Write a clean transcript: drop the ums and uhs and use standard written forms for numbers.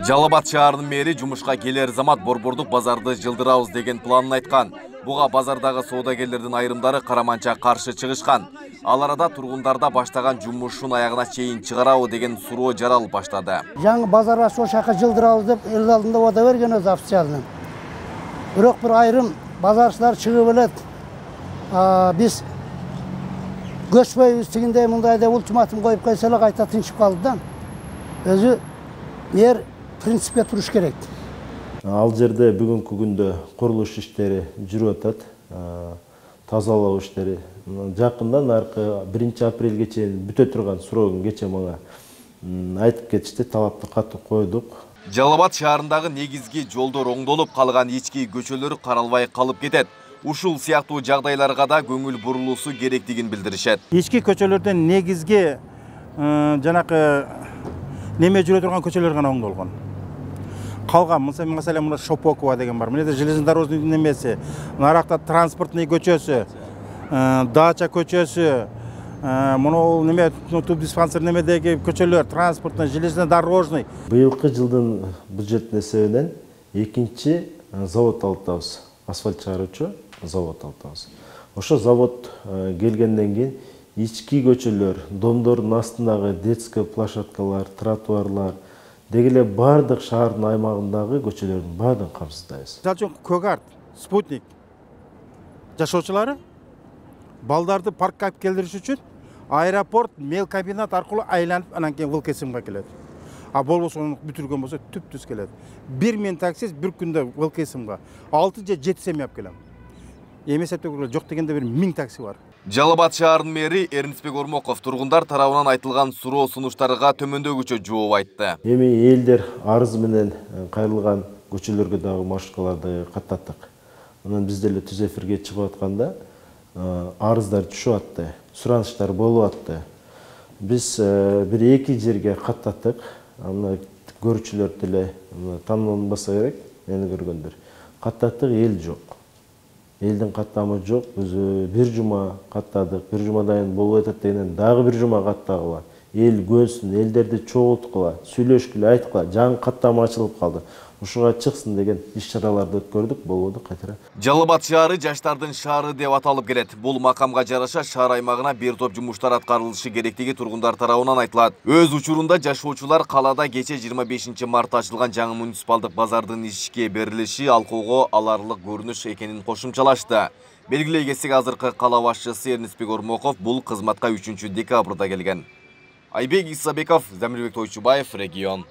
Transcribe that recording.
Жалал Абад шаарынын мэри жумушка келер замат борбордук базарды жылдырабыз деген планын айткан. Буга базардагы соодагерлердин айрымдары караманча каршы чыгышкан. Ал арада тургундарда баштаган жумушун аягына чейин чыгарабы деген суроо жаралып баштады. Жаңы базар ошол жака жылдырабыз деп эл алдында вада берген өз официалдын. Бирок бир айрым базарчылар чыгып элет. Биз көчпөйбүз дегенде мындай деп ультиматум коюп койсо эле кайта тынчып калды да. Өзү мер принципке туруш керек. Ал жерде бүгүнкү күндө курулуш иштери жүрүп атат. Тазалоо иштери жакындан аркы 1-апрелге чейин бүтө турган срогун кече мага айтып кетишти, талапты катуу койдук. Жалал Абад шаарындагы негизги жолдор оңдолуп калган ички көчөлөр каралбай калып кетет. Ушул сыяктуу жагдайларга да көңүл бурулуусу керектигин билдиришет. Ички көчөлөрдөн негизги жанакы неме жүрө турган көчөлөр гана оңдолгон. Калган маселен мына Шопокова деген бар. Мына железнодорожный немеси, наракта транспортный көчөсү, Дача көчөсү, мына неме тубдиспансер немедеги көчөлөр, транспортный, железнодорожный. Быйылкы жылдын бюджет эсебинен экинчи завод алып атабыз. Асфальт чыгаруучу завод алып атабыз. Ошо завод келгенден кийин ички көчөлөр, домдордун астындагы детский площадкалар, тротуарлар дегеле бардык шаардын аймагындагы көчөлөрдүн баардыгын камсыздайбыз. Мисалы үчүн Көгарт, Спутник жашоочулары балдарды паркка алып келдириш үчүн аэропорт мел комбинат аркылуу айланып анан кийин Вылкесимге келет. Болбосо бүтүргөн болсо түп-түз келет. 1000 таксист бир күндө Вылкесимге 6 же 7 семья алып келем. Эмесептегилер жок дегенде бир 1000 такси бар. Жалал Абад шаарынын мэри Эрнисбек Ормоков тургундар тарабынан айтылган суроо сунуштарга төмөндөгүчө жооп айтты. Эми элдер арыз менен кайрылган көчөлөргө дагы маршруталарды каттаттык. Анан биз деле түз эфирге чыгып атканда арыздар түшүп атты, суранычтар болуп атты. Биз бир эки жерге каттаттык. Аны көрүүчүлөр деле таанылбаса керек, мени көргөндөр. Каттаттык, эл жок. Элдин каттамы жок. Өзү бир жума каттадык. Бир жумадан болуп атат дегенден дагы бир жума каттагыла. Эл көрсүн, элдерди чогулткыла, сүйлөшкүлө, айткыла. Жаңы каттама ачылып калды. Ушуга чыксын деген иш-чараларды өткөрдүк, болбоду кайтара. Жалал Абад шаары жаштардын шаары деп аталып келет. Бул макамга жараша шаар аймагына бир топ жумуштар аткарылышы керектиги тургундар тарабынан айтылат. Өз учурунда жашоочулар калаада кече 25 март ачылган жаңы муниципалдык базардын ишке берилиши алкоого аларлык көрүнүш экенин кошумчалашты. Белгилей кетсек, азыркы кала башчысы Эрнисбек Ормоков бул кызматка 3 декабрда келген. Айбек Исабеков, Замирбек Тойчубаев, Регион.